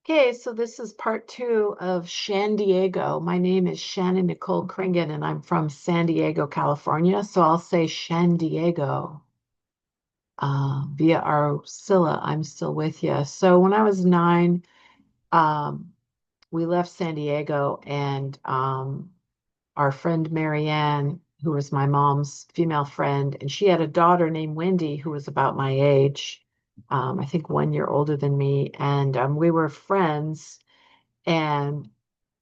Okay, so this is part two of Shan Diego. My name is Shannon Nicole Kringen, and I'm from San Diego, California. So I'll say Shan Diego via our Scylla. I'm still with you. So when I was 9, um, we left San Diego, and our friend Marianne, who was my mom's female friend, and she had a daughter named Wendy who was about my age, I think 1 year older than me, and we were friends. And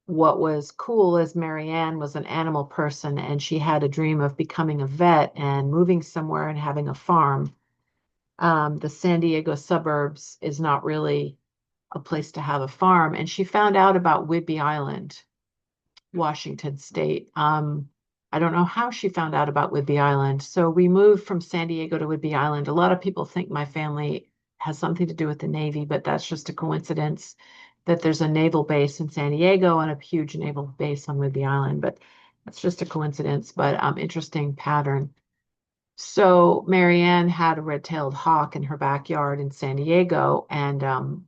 what was cool is Marianne was an animal person and she had a dream of becoming a vet and moving somewhere and having a farm. The San Diego suburbs is not really a place to have a farm. And she found out about Whidbey Island, Washington State. I don't know how she found out about Whidbey Island. So we moved from San Diego to Whidbey Island. A lot of people think my family has something to do with the Navy, but that's just a coincidence that there's a naval base in San Diego and a huge naval base on Whidbey Island. But that's just a coincidence, but interesting pattern. So Marianne had a red-tailed hawk in her backyard in San Diego, and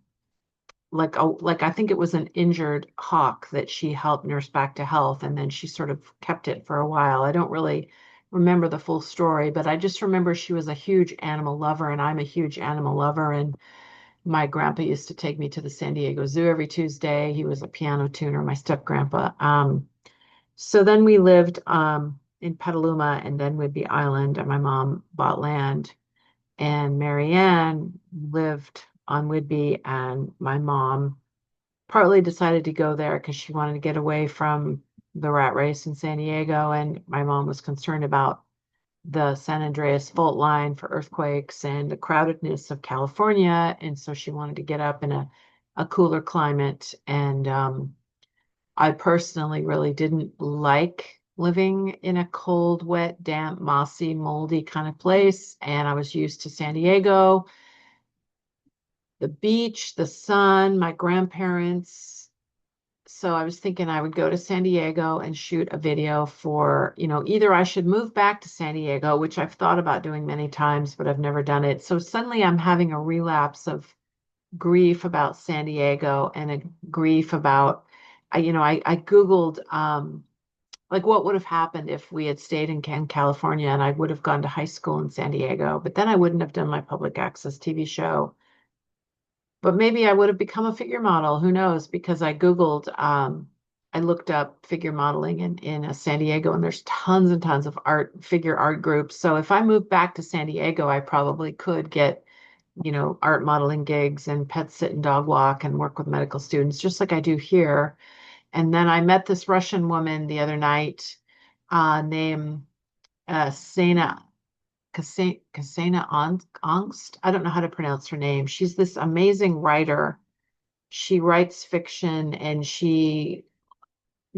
like I think it was an injured hawk that she helped nurse back to health, and then she sort of kept it for a while. I don't really remember the full story, but I just remember she was a huge animal lover, and I'm a huge animal lover. And my grandpa used to take me to the San Diego Zoo every Tuesday. He was a piano tuner, my step grandpa. So then we lived in Petaluma and then Whidbey Island, and my mom bought land. And Marianne lived on Whidbey, and my mom partly decided to go there because she wanted to get away from the rat race in San Diego. And my mom was concerned about the San Andreas fault line for earthquakes and the crowdedness of California. And so she wanted to get up in a cooler climate. And I personally really didn't like living in a cold, wet, damp, mossy, moldy kind of place. And I was used to San Diego, the beach, the sun, my grandparents. So I was thinking I would go to San Diego and shoot a video for, either I should move back to San Diego, which I've thought about doing many times, but I've never done it. So suddenly I'm having a relapse of grief about San Diego and a grief about, I Googled, like what would have happened if we had stayed in California and I would have gone to high school in San Diego, but then I wouldn't have done my public access TV show. But maybe I would have become a figure model. Who knows? Because I Googled, I looked up figure modeling in San Diego, and there's tons and tons of figure art groups. So if I moved back to San Diego, I probably could get, art modeling gigs and pet sit and dog walk and work with medical students, just like I do here. And then I met this Russian woman the other night, named Sena Kasena Angst. I don't know how to pronounce her name. She's this amazing writer. She writes fiction and she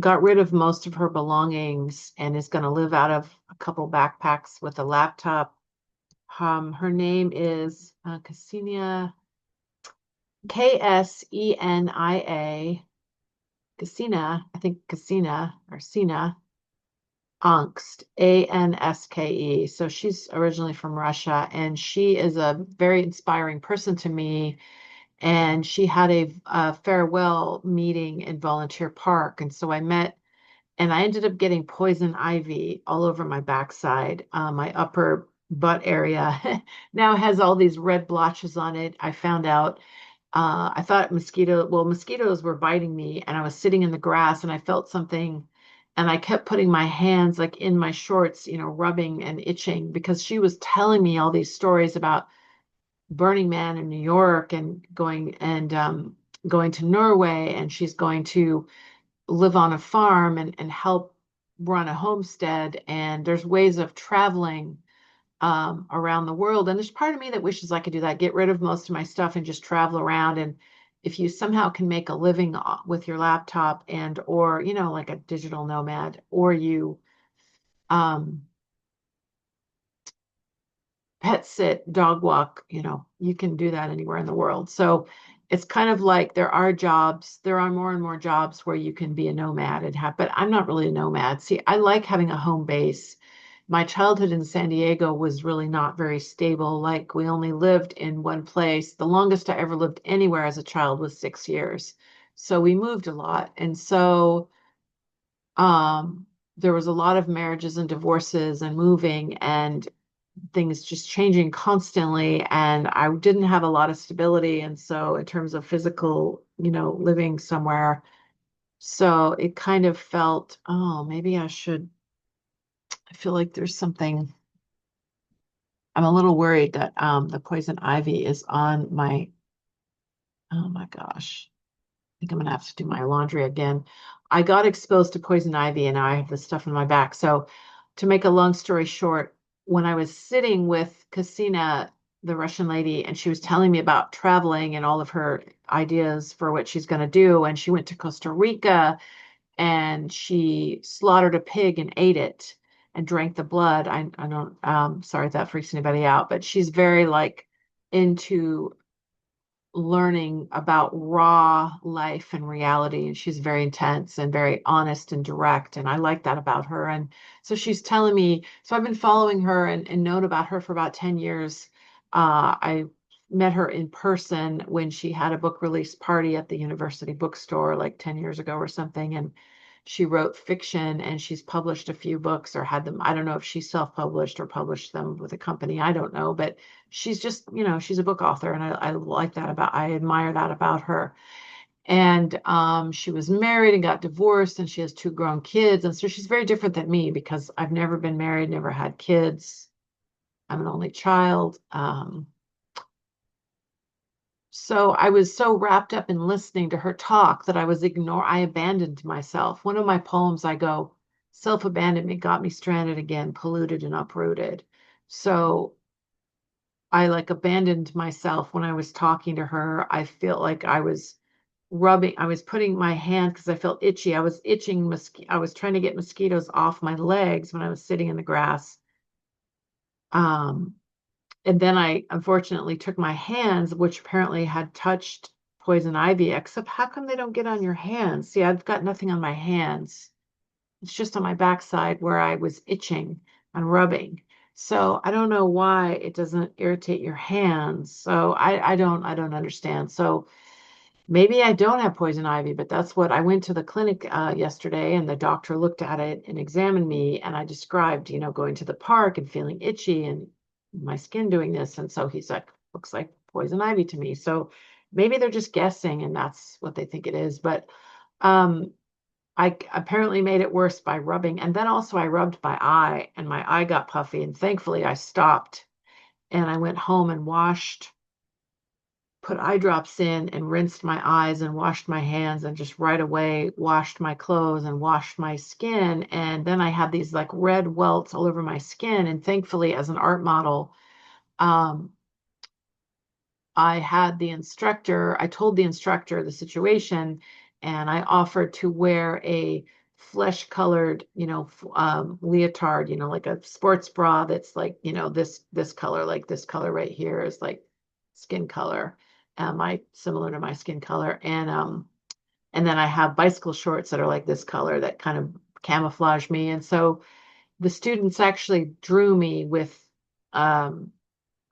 got rid of most of her belongings and is going to live out of a couple backpacks with a laptop. Her name is Ksenia, Ksenia, Ksenia, I think Ksenia or Sina Angst, Anske. So she's originally from Russia, and she is a very inspiring person to me. And she had a farewell meeting in Volunteer Park. And so I met, and I ended up getting poison ivy all over my backside. My upper butt area now has all these red blotches on it. I found out. I thought mosquitoes were biting me, and I was sitting in the grass and I felt something, and I kept putting my hands like in my shorts, rubbing and itching because she was telling me all these stories about Burning Man in New York and going to Norway, and she's going to live on a farm and help run a homestead. And there's ways of traveling around the world. And there's part of me that wishes I could do that, get rid of most of my stuff and just travel around. And if you somehow can make a living with your laptop and or, like a digital nomad, or you um, pet sit, dog walk, you can do that anywhere in the world. So it's kind of like there are more and more jobs where you can be a nomad and have, but I'm not really a nomad. See, I like having a home base my childhood in San Diego was really not very stable. Like we only lived in one place. The longest I ever lived anywhere as a child was 6 years. So we moved a lot. And so there was a lot of marriages and divorces and moving and things just changing constantly. And I didn't have a lot of stability. And so in terms of physical, living somewhere, so it kind of felt, oh, maybe I feel like there's something. I'm a little worried that the poison ivy is on my, oh my gosh. I think I'm gonna have to do my laundry again. I got exposed to poison ivy and now I have this stuff in my back. So to make a long story short, when I was sitting with Kasina, the Russian lady, and she was telling me about traveling and all of her ideas for what she's going to do, and she went to Costa Rica and she slaughtered a pig and ate it and drank the blood. I don't, sorry if that freaks anybody out, but she's very like into learning about raw life and reality. And she's very intense and very honest and direct. And I like that about her. And so she's telling me, so I've been following her and known about her for about 10 years. I met her in person when she had a book release party at the university bookstore like 10 years ago or something. And she wrote fiction and she's published a few books or had them. I don't know if she self-published or published them with a company. I don't know, but she's just, she's a book author and I like that I admire that about her. And she was married and got divorced and she has two grown kids. And so she's very different than me because I've never been married, never had kids. I'm an only child. So I was so wrapped up in listening to her talk that I abandoned myself. One of my poems, I go, self-abandonment got me stranded again, polluted and uprooted. So I like abandoned myself when I was talking to her. I feel like I was putting my hand because I felt itchy. I was itching, I was trying to get mosquitoes off my legs when I was sitting in the grass. Um, and then I unfortunately took my hands, which apparently had touched poison ivy, except how come they don't get on your hands? See, I've got nothing on my hands. It's just on my backside where I was itching and rubbing. So I don't know why it doesn't irritate your hands. So I don't understand. So maybe I don't have poison ivy, but that's what I went to the clinic yesterday and the doctor looked at it and examined me. And I described, going to the park and feeling itchy and my skin doing this. And so he's like, looks like poison ivy to me. So maybe they're just guessing and that's what they think it is. But um, I apparently made it worse by rubbing. And then also I rubbed my eye and my eye got puffy. And thankfully I stopped and I went home and put eye drops in and rinsed my eyes and washed my hands and just right away washed my clothes and washed my skin. And then I had these like red welts all over my skin. And thankfully, as an art model, um, I told the instructor the situation and I offered to wear a flesh colored, leotard, like a sports bra that's like, this color, like this color right here is like skin color, my similar to my skin color. And then I have bicycle shorts that are like this color that kind of camouflage me. And so the students actually drew me with, um,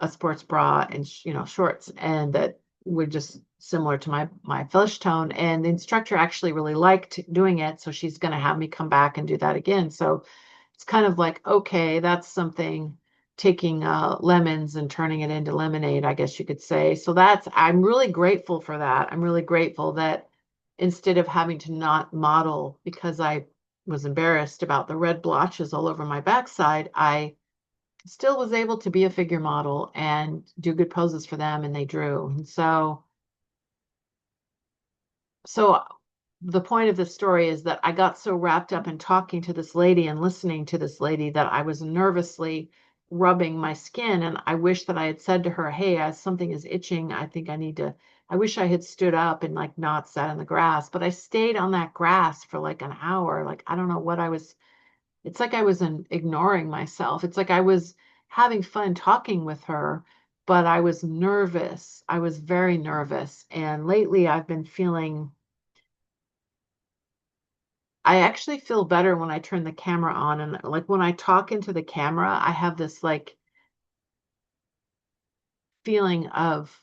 a sports bra and shorts and that were just similar to my flesh tone and the instructor actually really liked doing it so she's going to have me come back and do that again. So it's kind of like, okay, that's something, taking lemons and turning it into lemonade, I guess you could say. So I'm really grateful for that. I'm really grateful that instead of having to not model because I was embarrassed about the red blotches all over my backside, I still was able to be a figure model and do good poses for them and they drew. And so the point of the story is that I got so wrapped up in talking to this lady and listening to this lady that I was nervously rubbing my skin. And I wish that I had said to her, hey, as something is itching, I think I wish I had stood up and like not sat in the grass, but I stayed on that grass for like an hour. Like, I don't know what it's like I was ignoring myself. It's like I was having fun talking with her, but I was nervous. I was very nervous. And lately I've been feeling I actually feel better when I turn the camera on. And like when I talk into the camera, I have this like feeling of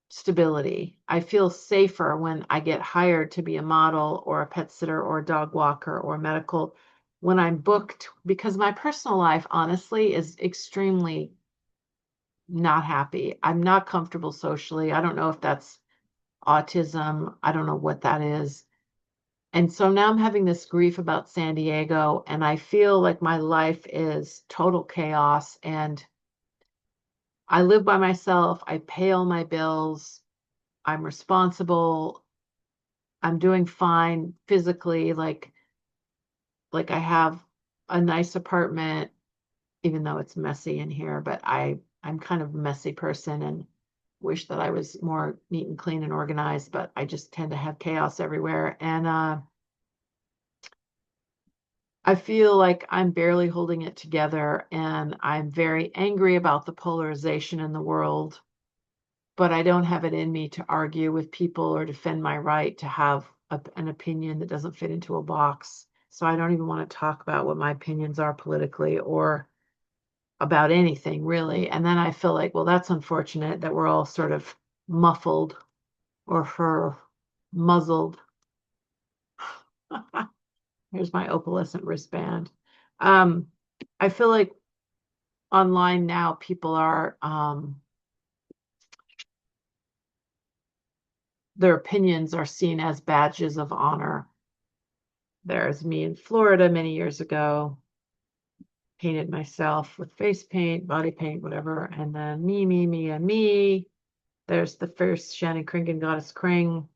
stability. I feel safer when I get hired to be a model or a pet sitter or a dog walker or medical when I'm booked, because my personal life, honestly, is extremely not happy. I'm not comfortable socially. I don't know if that's autism. I don't know what that is. And so now I'm having this grief about San Diego, and I feel like my life is total chaos. And I live by myself. I pay all my bills. I'm responsible. I'm doing fine physically. Like I have a nice apartment, even though it's messy in here, but I'm kind of a messy person and wish that I was more neat and clean and organized, but I just tend to have chaos everywhere. And I feel like I'm barely holding it together, and I'm very angry about the polarization in the world, but I don't have it in me to argue with people or defend my right to have an opinion that doesn't fit into a box. So I don't even want to talk about what my opinions are politically or about anything really. And then I feel like, well, that's unfortunate that we're all sort of muffled or her muzzled. Here's my opalescent wristband. Um, I feel like online now people are their opinions are seen as badges of honor. There's me in Florida many years ago, painted myself with face paint, body paint, whatever, and then me, and me. There's the first Shannon Kringen goddess Kring.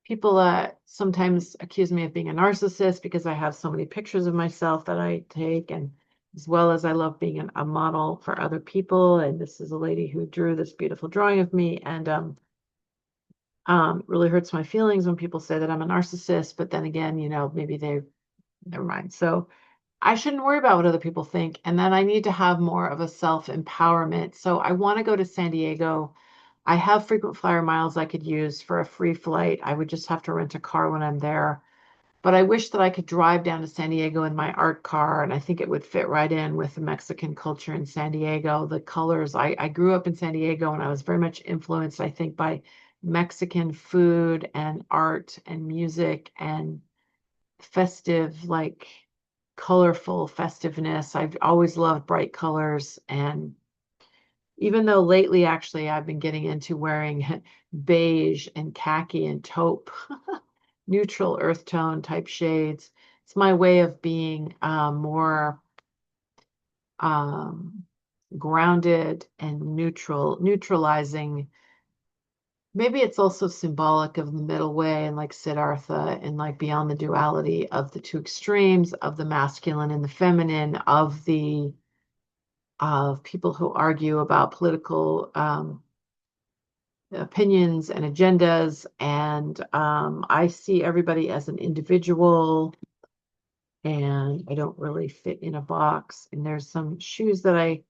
People sometimes accuse me of being a narcissist because I have so many pictures of myself that I take, and as well as I love being a model for other people. And this is a lady who drew this beautiful drawing of me, and really hurts my feelings when people say that I'm a narcissist. But then again, maybe they never mind. So I shouldn't worry about what other people think. And then I need to have more of a self-empowerment. So I want to go to San Diego. I have frequent flyer miles I could use for a free flight. I would just have to rent a car when I'm there. But I wish that I could drive down to San Diego in my art car, and I think it would fit right in with the Mexican culture in San Diego. The colors, I grew up in San Diego, and I was very much influenced, I think, by Mexican food and art and music and festive, like colorful festiveness. I've always loved bright colors. And even though lately, actually, I've been getting into wearing beige and khaki and taupe, neutral earth tone type shades. It's my way of being more um, grounded and neutralizing. Maybe it's also symbolic of the middle way and like Siddhartha and like beyond the duality of the two extremes of the masculine and the feminine of people who argue about political opinions and agendas. And I see everybody as an individual, and I don't really fit in a box. And there's some shoes that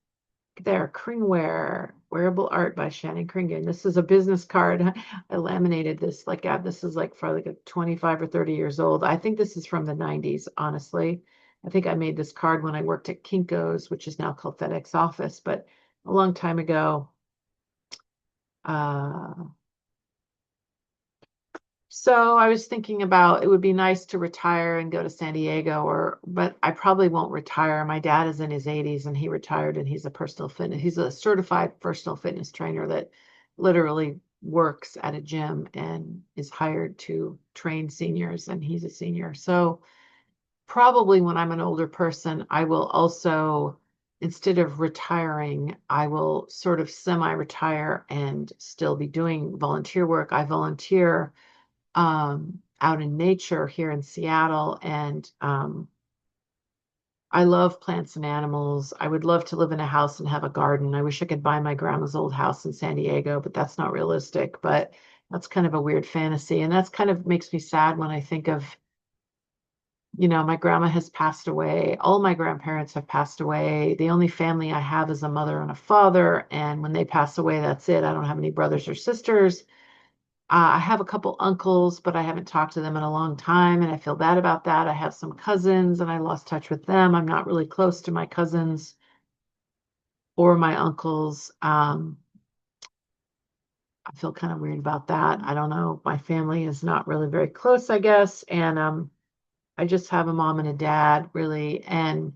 there, Kring wearable art by Shannon Kringen. This is a business card. I laminated this this is like for like a 25 or 30 years old. I think this is from the 90s, honestly. I think I made this card when I worked at Kinko's, which is now called FedEx Office, but a long time ago. Uh, So I was thinking about it would be nice to retire and go to San Diego, but I probably won't retire. My dad is in his 80s and he retired, and he's a certified personal fitness trainer that literally works at a gym and is hired to train seniors, and he's a senior. So probably when I'm an older person, I will also, instead of retiring, I will sort of semi-retire and still be doing volunteer work. I volunteer out in nature here in Seattle. And I love plants and animals. I would love to live in a house and have a garden. I wish I could buy my grandma's old house in San Diego, but that's not realistic. But that's kind of a weird fantasy. And that's kind of makes me sad when I think of, my grandma has passed away. All my grandparents have passed away. The only family I have is a mother and a father. And when they pass away, that's it. I don't have any brothers or sisters. I have a couple uncles, but I haven't talked to them in a long time, and I feel bad about that. I have some cousins, and I lost touch with them. I'm not really close to my cousins or my uncles. I feel kind of weird about that. I don't know. My family is not really very close, I guess, and I just have a mom and a dad, really, and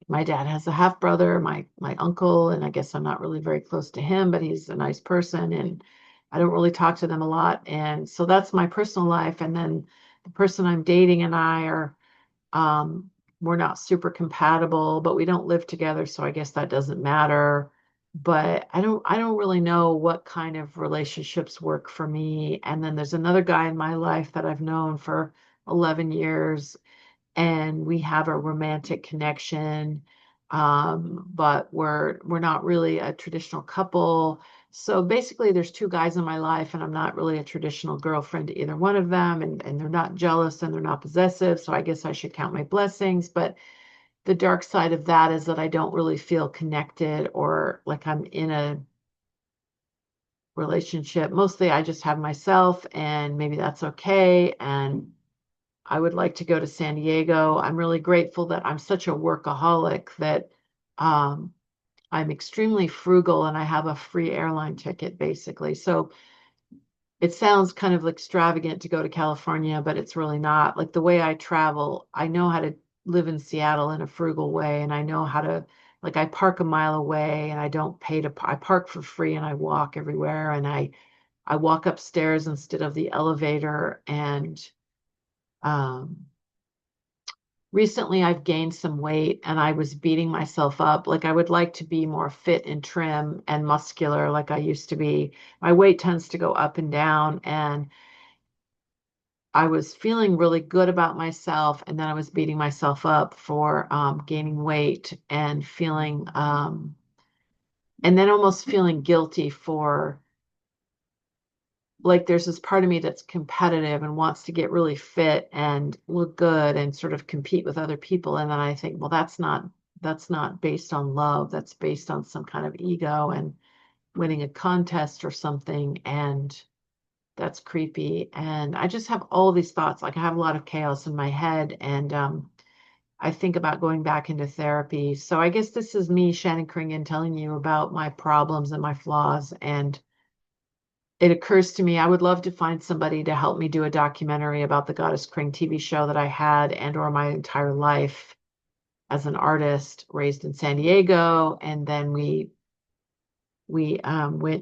my dad has a half brother, my uncle, and I guess I'm not really very close to him, but he's a nice person and I don't really talk to them a lot. And so that's my personal life. And then the person I'm dating and I are um we're not super compatible, but we don't live together, so I guess that doesn't matter. But I don't really know what kind of relationships work for me. And then there's another guy in my life that I've known for 11 years and we have a romantic connection, but we're not really a traditional couple. So basically, there's two guys in my life, and I'm not really a traditional girlfriend to either one of them, and they're not jealous and they're not possessive. So I guess I should count my blessings. But the dark side of that is that I don't really feel connected or like I'm in a relationship. Mostly, I just have myself, and maybe that's okay. And I would like to go to San Diego. I'm really grateful that I'm such a workaholic that um, I'm extremely frugal and I have a free airline ticket basically. So it sounds kind of extravagant to go to California, but it's really not. Like the way I travel, I know how to live in Seattle in a frugal way, and I know how to, like, I park a mile away and I don't pay to, I park for free and I walk everywhere and I walk upstairs instead of the elevator and um recently I've gained some weight and I was beating myself up. Like I would like to be more fit and trim and muscular like I used to be. My weight tends to go up and down and I was feeling really good about myself and then I was beating myself up for gaining weight and feeling and then almost feeling guilty for like there's this part of me that's competitive and wants to get really fit and look good and sort of compete with other people. And then I think, well, that's not based on love. That's based on some kind of ego and winning a contest or something. And that's creepy. And I just have all these thoughts. Like I have a lot of chaos in my head and I think about going back into therapy. So I guess this is me, Shannon Kringen, telling you about my problems and my flaws. And it occurs to me I would love to find somebody to help me do a documentary about the Goddess Kring TV show that I had and or my entire life as an artist raised in San Diego. And then we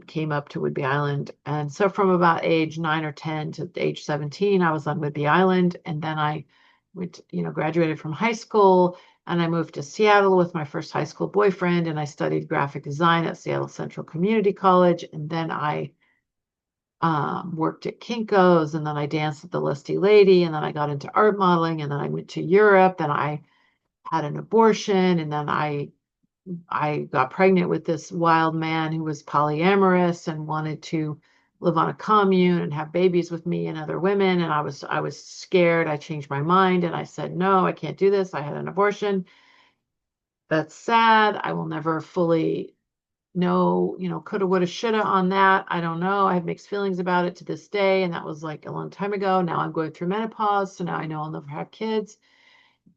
came up to Whidbey Island. And so from about age 9 or 10 to age 17, I was on Whidbey Island. And then I went, graduated from high school and I moved to Seattle with my first high school boyfriend. And I studied graphic design at Seattle Central Community College. And then I worked at Kinko's, and then I danced at the Lusty Lady, and then I got into art modeling, and then I went to Europe, and I had an abortion, and then I got pregnant with this wild man who was polyamorous and wanted to live on a commune and have babies with me and other women, and I was scared. I changed my mind, and I said, no, I can't do this. I had an abortion. That's sad. I will never fully no, coulda, woulda, shoulda on that. I don't know. I have mixed feelings about it to this day. And that was like a long time ago. Now I'm going through menopause. So now I know I'll never have kids.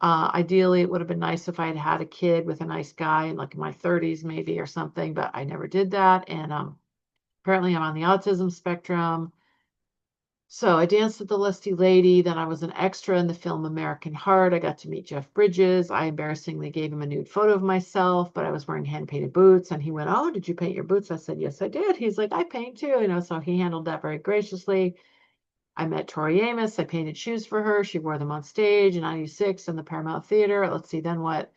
Ideally, it would have been nice if I had had a kid with a nice guy in like my 30s, maybe or something, but I never did that. And apparently, I'm on the autism spectrum. So I danced with the Lusty Lady. Then I was an extra in the film American Heart. I got to meet Jeff Bridges. I embarrassingly gave him a nude photo of myself, but I was wearing hand-painted boots. And he went, oh, did you paint your boots? I said, yes, I did. He's like, I paint too. So he handled that very graciously. I met Tori Amos. I painted shoes for her. She wore them on stage in 96 in the Paramount Theater. Let's see, then what?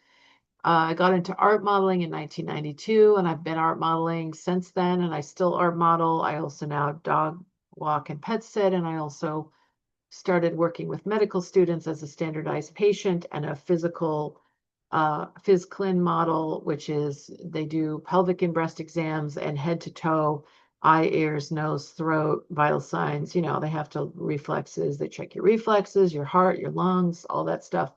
I got into art modeling in 1992, and I've been art modeling since then, and I still art model. I also now dog walk and pet sit, and I also started working with medical students as a standardized patient and a physical phys clin model, which is they do pelvic and breast exams and head to toe, eye, ears, nose, throat, vital signs. They have to reflexes. They check your reflexes, your heart, your lungs, all that stuff.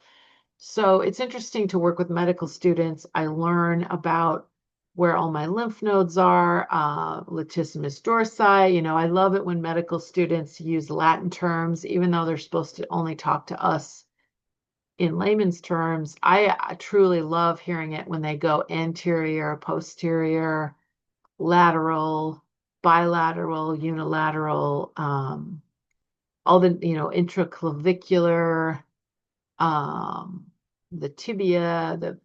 So it's interesting to work with medical students. I learn about where all my lymph nodes are, latissimus dorsi. I love it when medical students use Latin terms, even though they're supposed to only talk to us in layman's terms. I truly love hearing it when they go anterior, posterior, lateral, bilateral, unilateral, all the, intraclavicular, um, the tibia,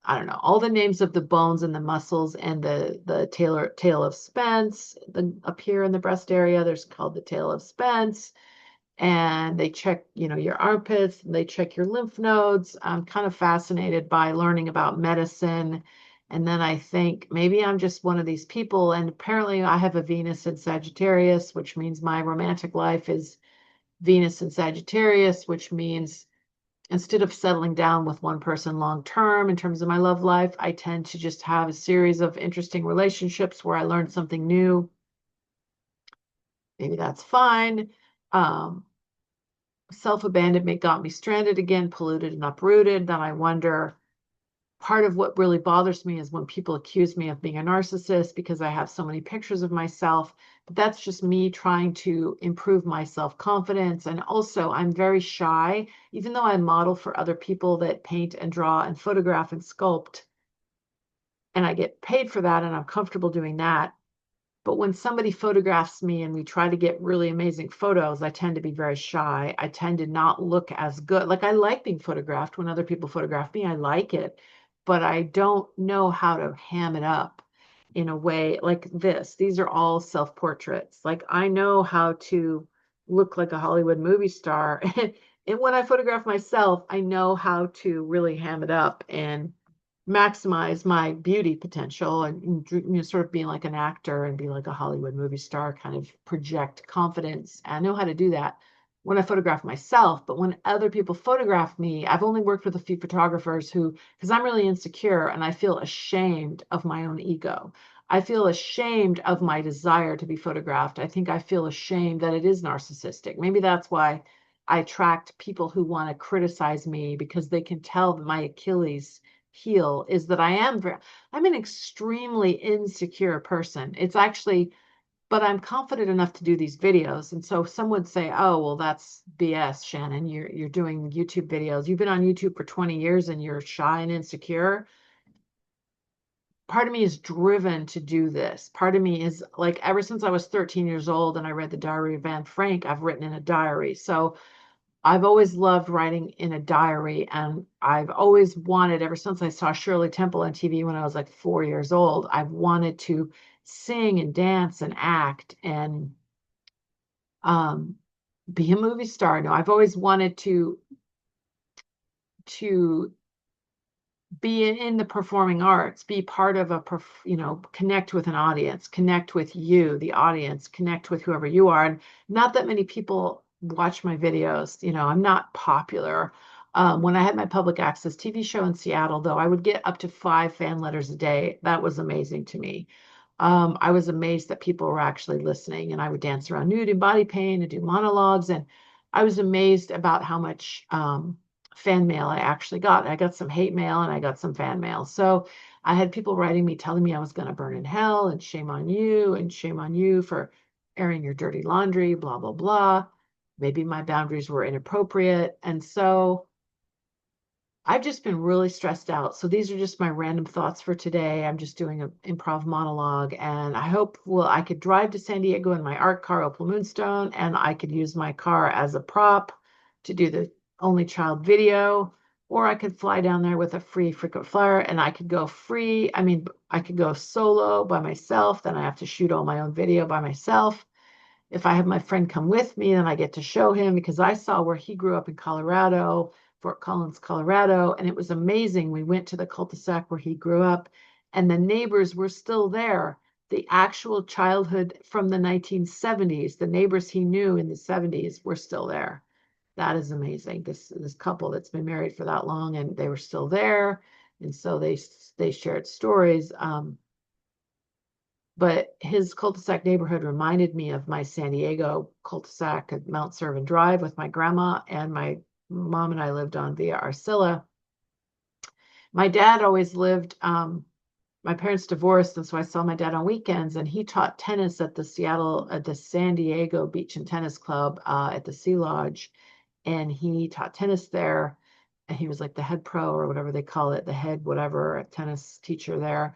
I don't know, all the names of the bones and the muscles and the tail of Spence, up here in the breast area, there's called the tail of Spence. And they check, your armpits, and they check your lymph nodes. I'm kind of fascinated by learning about medicine. And then I think maybe I'm just one of these people. And apparently I have a Venus in Sagittarius, which means my romantic life is Venus in Sagittarius, which means instead of settling down with one person long term in terms of my love life, I tend to just have a series of interesting relationships where I learn something new. Maybe that's fine. Self-abandonment got me stranded again, polluted and uprooted. Then I wonder, part of what really bothers me is when people accuse me of being a narcissist because I have so many pictures of myself. But that's just me trying to improve my self-confidence. And also, I'm very shy, even though I model for other people that paint and draw and photograph and sculpt, and I get paid for that, and I'm comfortable doing that. But when somebody photographs me and we try to get really amazing photos, I tend to be very shy. I tend to not look as good. Like, I like being photographed when other people photograph me. I like it, but I don't know how to ham it up in a way like this. These are all self-portraits. Like, I know how to look like a Hollywood movie star. And when I photograph myself, I know how to really ham it up and maximize my beauty potential, and sort of being like an actor and be like a Hollywood movie star, kind of project confidence. I know how to do that when I photograph myself, but when other people photograph me, I've only worked with a few photographers who, because I'm really insecure and I feel ashamed of my own ego. I feel ashamed of my desire to be photographed. I think I feel ashamed that it is narcissistic. Maybe that's why I attract people who want to criticize me, because they can tell that my Achilles heel is that I'm an extremely insecure person. It's actually, but I'm confident enough to do these videos. And so some would say, oh, well, that's BS, Shannon. You're doing YouTube videos. You've been on YouTube for 20 years and you're shy and insecure. Part of me is driven to do this. Part of me is like, ever since I was 13 years old and I read the Diary of Anne Frank, I've written in a diary. So I've always loved writing in a diary, and I've always wanted, ever since I saw Shirley Temple on TV when I was like 4 years old, I've wanted to sing and dance and act and um, be a movie star. No, I've always wanted to be in the performing arts, be part of connect with an audience, connect with you, the audience, connect with whoever you are. And not that many people watch my videos. I'm not popular. When I had my public access TV show in Seattle, though, I would get up to 5 fan letters a day. That was amazing to me. I was amazed that people were actually listening, and I would dance around nude in body paint and do monologues. And I was amazed about how much fan mail I actually got. I got some hate mail and I got some fan mail. So I had people writing me telling me I was going to burn in hell, and shame on you for airing your dirty laundry, blah, blah, blah. Maybe my boundaries were inappropriate. And so I've just been really stressed out. So these are just my random thoughts for today. I'm just doing an improv monologue, and I hope, well, I could drive to San Diego in my art car, Opal Moonstone, and I could use my car as a prop to do the only child video, or I could fly down there with a free frequent flyer, and I could go free. I mean, I could go solo by myself. Then I have to shoot all my own video by myself. If I have my friend come with me, then I get to show him, because I saw where he grew up in Colorado, Fort Collins, Colorado, and it was amazing. We went to the cul-de-sac where he grew up, and the neighbors were still there. The actual childhood from the 1970s, the neighbors he knew in the 70s were still there. That is amazing. This couple that's been married for that long, and they were still there, and so they shared stories. But his cul-de-sac neighborhood reminded me of my San Diego cul-de-sac at Mount Servan Drive with my grandma, and my mom and I lived on Via Arcilla. My dad always lived my parents divorced, and so I saw my dad on weekends, and he taught tennis at the San Diego Beach and Tennis Club at the Sea Lodge, and he taught tennis there, and he was like the head pro or whatever they call it, the head whatever tennis teacher there.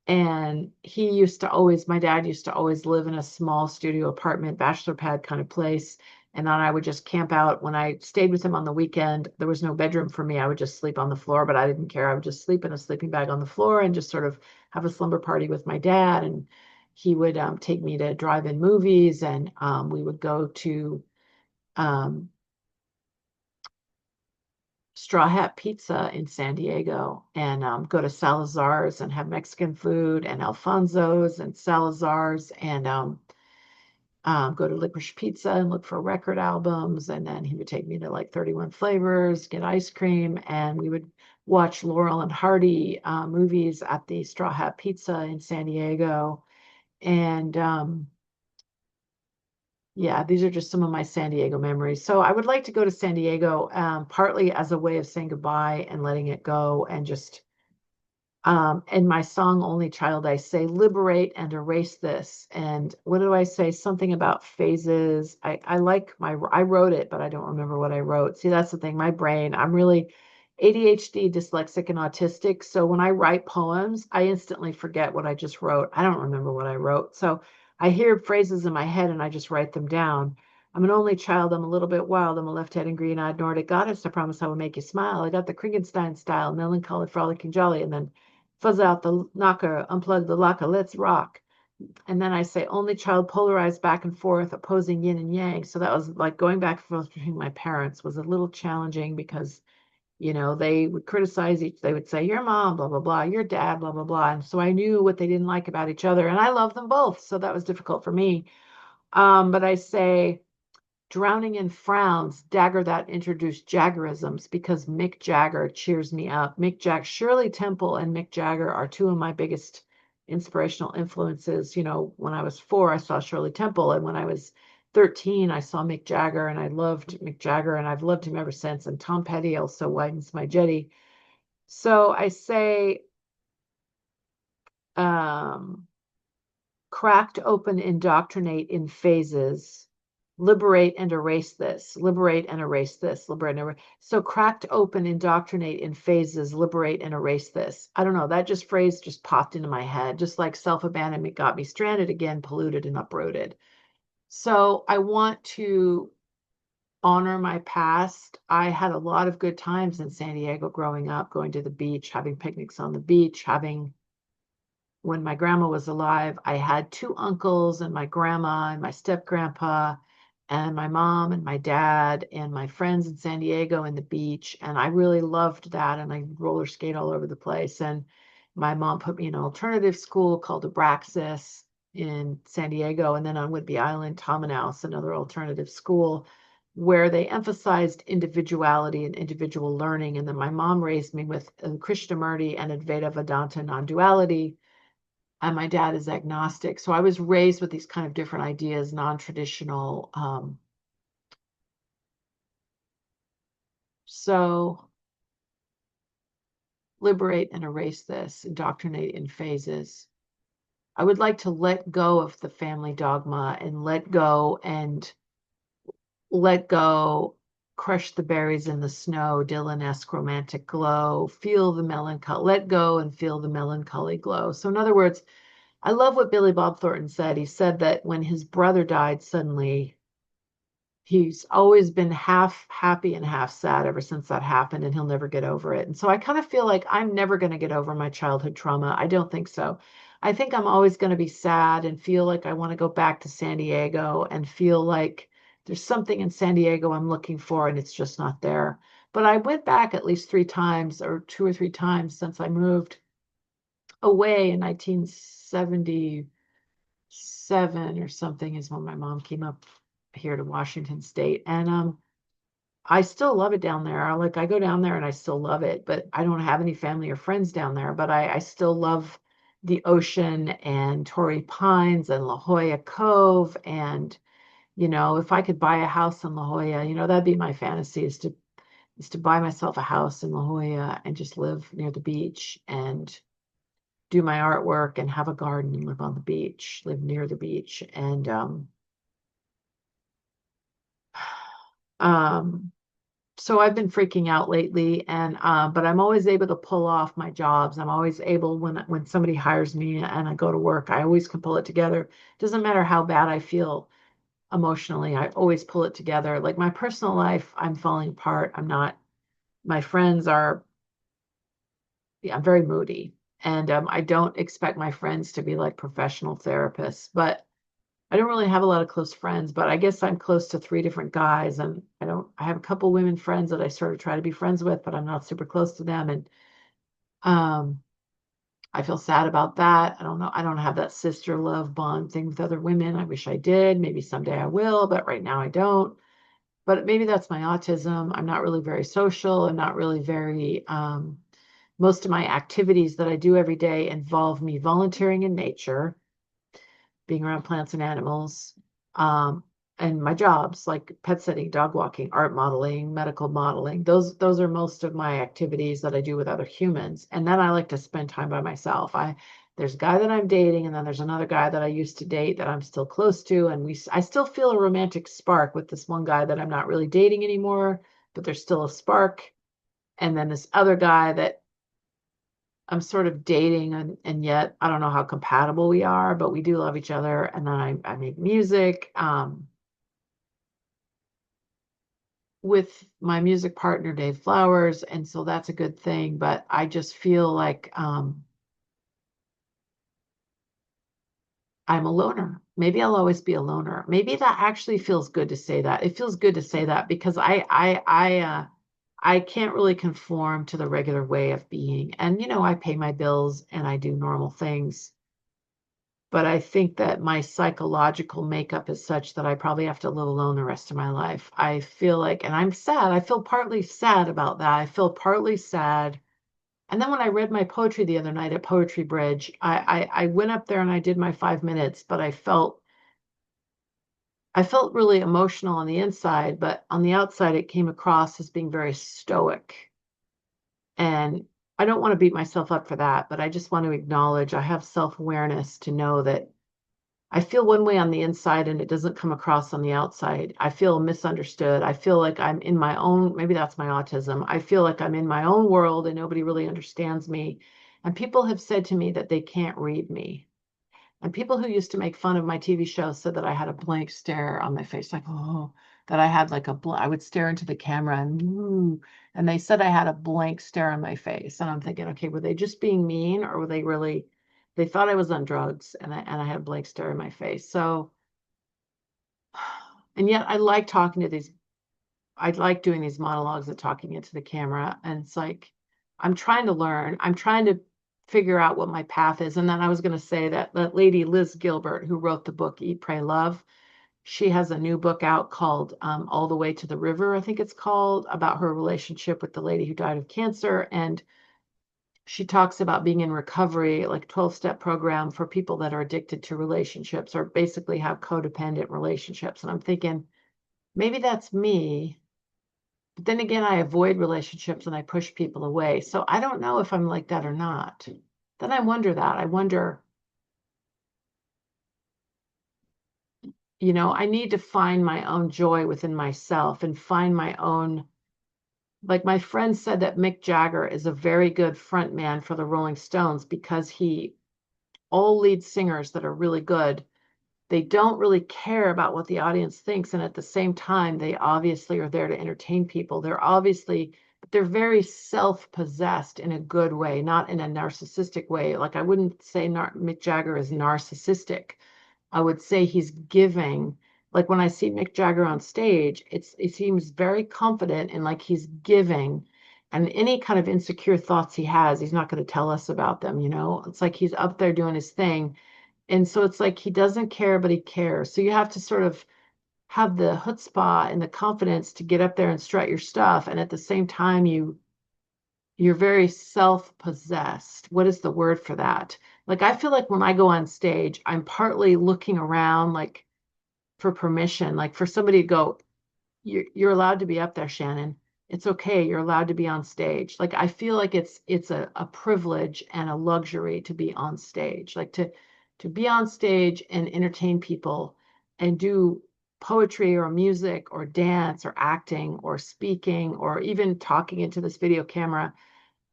And my dad used to always live in a small studio apartment, bachelor pad kind of place. And then I would just camp out. When I stayed with him on the weekend, there was no bedroom for me. I would just sleep on the floor, but I didn't care. I would just sleep in a sleeping bag on the floor and just sort of have a slumber party with my dad. And he would take me to drive-in movies, and we would go to um, Straw Hat Pizza in San Diego and go to Salazar's and have Mexican food and Alfonso's and Salazar's and go to Licorice Pizza and look for record albums. And then he would take me to like 31 Flavors, get ice cream, and we would watch Laurel and Hardy movies at the Straw Hat Pizza in San Diego. And yeah, these are just some of my San Diego memories. So I would like to go to San Diego, partly as a way of saying goodbye and letting it go and just in my song Only Child, I say liberate and erase this. And what do I say? Something about phases. I like I wrote it, but I don't remember what I wrote. See, that's the thing. My brain, I'm really ADHD, dyslexic, and autistic. So when I write poems, I instantly forget what I just wrote. I don't remember what I wrote. So I hear phrases in my head and I just write them down. I'm an only child. I'm a little bit wild. I'm a left-handed green-eyed Nordic goddess. I promise I will make you smile. I got the Kringenstein style, melancholy, frolicking, jolly, and then fuzz out the knocker, unplug the locker, let's rock. And then I say only child polarized back and forth, opposing yin and yang. So that was like going back and forth between my parents was a little challenging because, they would criticize they would say, your mom, blah, blah, blah, your dad, blah, blah, blah. And so I knew what they didn't like about each other. And I love them both. So that was difficult for me. But I say, drowning in frowns, dagger that introduced Jaggerisms because Mick Jagger cheers me up. Shirley Temple and Mick Jagger are two of my biggest inspirational influences. When I was 4, I saw Shirley Temple, and when I was 13, I saw Mick Jagger, and I loved Mick Jagger, and I've loved him ever since. And Tom Petty also widens my jetty. So I say, um, cracked open, indoctrinate in phases, liberate and erase this, liberate and erase this, liberate and erase. So cracked open, indoctrinate in phases, liberate and erase this. I don't know, that phrase just popped into my head, just like self-abandonment got me stranded again, polluted and uprooted. So I want to honor my past. I had a lot of good times in San Diego growing up, going to the beach, having picnics on the beach, when my grandma was alive, I had 2 uncles and my grandma and my step grandpa and my mom and my dad and my friends in San Diego and the beach. And I really loved that. And I roller skate all over the place. And my mom put me in an alternative school called Abraxas in San Diego. And then on Whidbey Island, Tominaus, another alternative school where they emphasized individuality and individual learning. And then my mom raised me with Krishnamurti and Advaita Vedanta non-duality, and my dad is agnostic. So I was raised with these kind of different ideas, non-traditional. So liberate and erase this, indoctrinate in phases. I would like to let go of the family dogma and let go, crush the berries in the snow, Dylan-esque romantic glow, feel the melancholy, let go and feel the melancholy glow. So in other words, I love what Billy Bob Thornton said. He said that when his brother died suddenly, he's always been half happy and half sad ever since that happened, and he'll never get over it. And so I kind of feel like I'm never going to get over my childhood trauma. I don't think so. I think I'm always going to be sad and feel like I want to go back to San Diego and feel like there's something in San Diego I'm looking for and it's just not there. But I went back at least 3 times or 2 or 3 times since I moved away in 1977 or something is when my mom came up here to Washington State. And I still love it down there. Like I go down there and I still love it, but I don't have any family or friends down there. But I still love the ocean and Torrey Pines and La Jolla Cove. And, if I could buy a house in La Jolla, that'd be my fantasy is to buy myself a house in La Jolla and just live near the beach and do my artwork and have a garden and live on the beach, live near the beach. And um, so I've been freaking out lately, and but I'm always able to pull off my jobs. I'm always able when somebody hires me and I go to work, I always can pull it together. Doesn't matter how bad I feel emotionally, I always pull it together. Like my personal life, I'm falling apart. I'm not, my friends are, yeah, I'm very moody. And I don't expect my friends to be like professional therapists, but I don't really have a lot of close friends, but I guess I'm close to three different guys. And I have a couple women friends that I sort of try to be friends with, but I'm not super close to them. And um, I feel sad about that. I don't know. I don't have that sister love bond thing with other women. I wish I did. Maybe someday I will, but right now I don't. But maybe that's my autism. I'm not really very social. I'm not really very, most of my activities that I do every day involve me volunteering in nature, being around plants and animals, um, and my jobs like pet sitting, dog walking, art modeling, medical modeling. Those are most of my activities that I do with other humans. And then I like to spend time by myself. There's a guy that I'm dating, and then there's another guy that I used to date that I'm still close to, and I still feel a romantic spark with this one guy that I'm not really dating anymore, but there's still a spark. And then this other guy that I'm sort of dating, and yet I don't know how compatible we are, but we do love each other. And then I make music with my music partner, Dave Flowers. And so that's a good thing. But I just feel like I'm a loner. Maybe I'll always be a loner. Maybe that actually feels good to say that. It feels good to say that because I can't really conform to the regular way of being. And I pay my bills and I do normal things. But I think that my psychological makeup is such that I probably have to live alone the rest of my life. I feel like, and I'm sad. I feel partly sad about that. I feel partly sad. And then when I read my poetry the other night at Poetry Bridge, I went up there and I did my 5 minutes, but I felt really emotional on the inside, but on the outside it came across as being very stoic. And I don't want to beat myself up for that, but I just want to acknowledge I have self-awareness to know that I feel one way on the inside and it doesn't come across on the outside. I feel misunderstood. I feel like I'm in my own, maybe that's my autism. I feel like I'm in my own world and nobody really understands me. And people have said to me that they can't read me. And people who used to make fun of my TV show said that I had a blank stare on my face, like, oh, that I had like I would stare into the camera and, ooh, and they said I had a blank stare on my face. And I'm thinking, okay, were they just being mean or were they really, they thought I was on drugs and I had a blank stare in my face. So, and yet I like talking to these, I like doing these monologues and talking into the camera. And it's like, I'm trying to learn. I'm trying to figure out what my path is. And then I was going to say that that lady, Liz Gilbert, who wrote the book Eat, Pray, Love, she has a new book out called All the Way to the River, I think it's called, about her relationship with the lady who died of cancer. And she talks about being in recovery, like 12-step program for people that are addicted to relationships or basically have codependent relationships. And I'm thinking, maybe that's me. But then again, I avoid relationships and I push people away. So I don't know if I'm like that or not. Then I wonder that. I wonder, I need to find my own joy within myself and find my own. Like my friend said that Mick Jagger is a very good front man for the Rolling Stones because all lead singers that are really good, they don't really care about what the audience thinks. And at the same time, they obviously are there to entertain people. They're very self-possessed in a good way, not in a narcissistic way. Like I wouldn't say Mick Jagger is narcissistic. I would say he's giving. Like when I see Mick Jagger on stage, it seems very confident and like he's giving. And any kind of insecure thoughts he has, he's not going to tell us about them. It's like he's up there doing his thing. And so it's like he doesn't care, but he cares. So you have to sort of have the chutzpah and the confidence to get up there and strut your stuff. And at the same time, you're very self-possessed. What is the word for that? Like I feel like when I go on stage, I'm partly looking around like for permission, like for somebody to go, you're allowed to be up there, Shannon. It's okay. You're allowed to be on stage. Like I feel like it's a privilege and a luxury to be on stage. Like to be on stage and entertain people and do poetry or music or dance or acting or speaking or even talking into this video camera.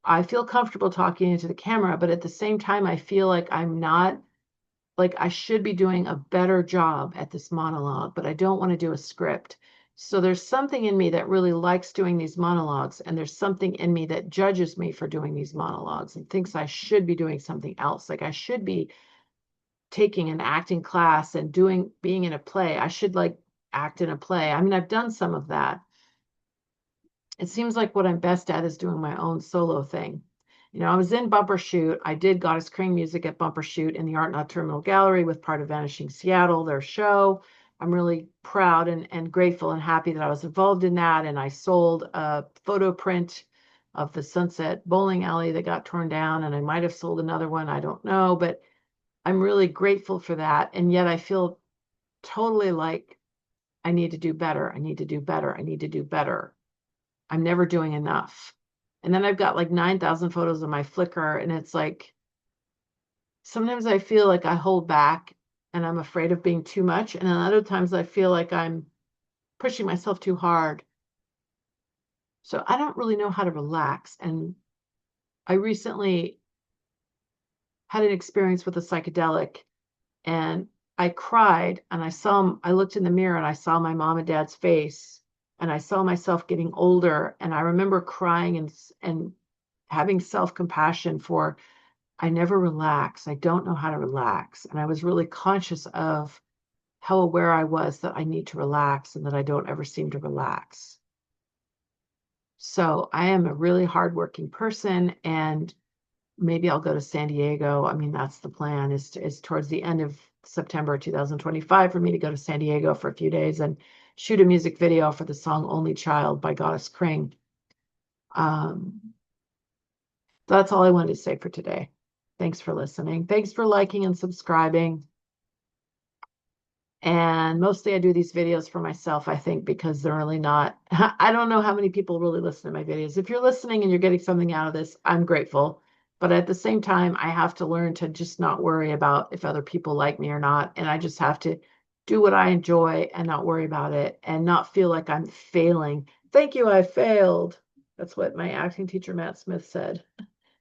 I feel comfortable talking into the camera, but at the same time, I feel like I'm not like I should be doing a better job at this monologue, but I don't want to do a script. So there's something in me that really likes doing these monologues, and there's something in me that judges me for doing these monologues and thinks I should be doing something else. Like I should be taking an acting class and being in a play. I should like act in a play. I mean, I've done some of that. It seems like what I'm best at is doing my own solo thing. I was in Bumper Shoot. I did Goddess KRING music at Bumper Shoot in the Art Not Terminal Gallery with part of Vanishing Seattle, their show. I'm really proud and grateful and happy that I was involved in that. And I sold a photo print of the Sunset Bowling Alley that got torn down. And I might have sold another one. I don't know. But I'm really grateful for that. And yet I feel totally like I need to do better. I need to do better. I need to do better. I'm never doing enough. And then I've got like 9,000 photos on my Flickr, and it's like sometimes I feel like I hold back and I'm afraid of being too much. And then other times I feel like I'm pushing myself too hard. So I don't really know how to relax. And I recently had an experience with a psychedelic, and I cried and I looked in the mirror and I saw my mom and dad's face, and I saw myself getting older. And I remember crying and having self-compassion for I never relax. I don't know how to relax. And I was really conscious of how aware I was that I need to relax and that I don't ever seem to relax. So I am a really hardworking person, and maybe I'll go to San Diego. I mean, that's the plan is towards the end of September 2025 for me to go to San Diego for a few days and shoot a music video for the song Only Child by Goddess KRING. That's all I wanted to say for today. Thanks for listening. Thanks for liking and subscribing. And mostly I do these videos for myself, I think, because they're really not, I don't know how many people really listen to my videos. If you're listening and you're getting something out of this, I'm grateful. But at the same time, I have to learn to just not worry about if other people like me or not. And I just have to do what I enjoy and not worry about it and not feel like I'm failing. Thank you, I failed. That's what my acting teacher, Matt Smith, said.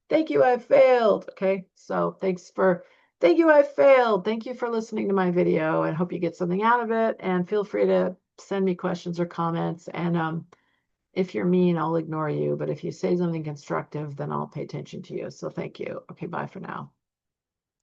Thank you, I failed. Okay, so thank you, I failed. Thank you for listening to my video and hope you get something out of it. And feel free to send me questions or comments. And if you're mean, I'll ignore you. But if you say something constructive, then I'll pay attention to you. So thank you. Okay, bye for now.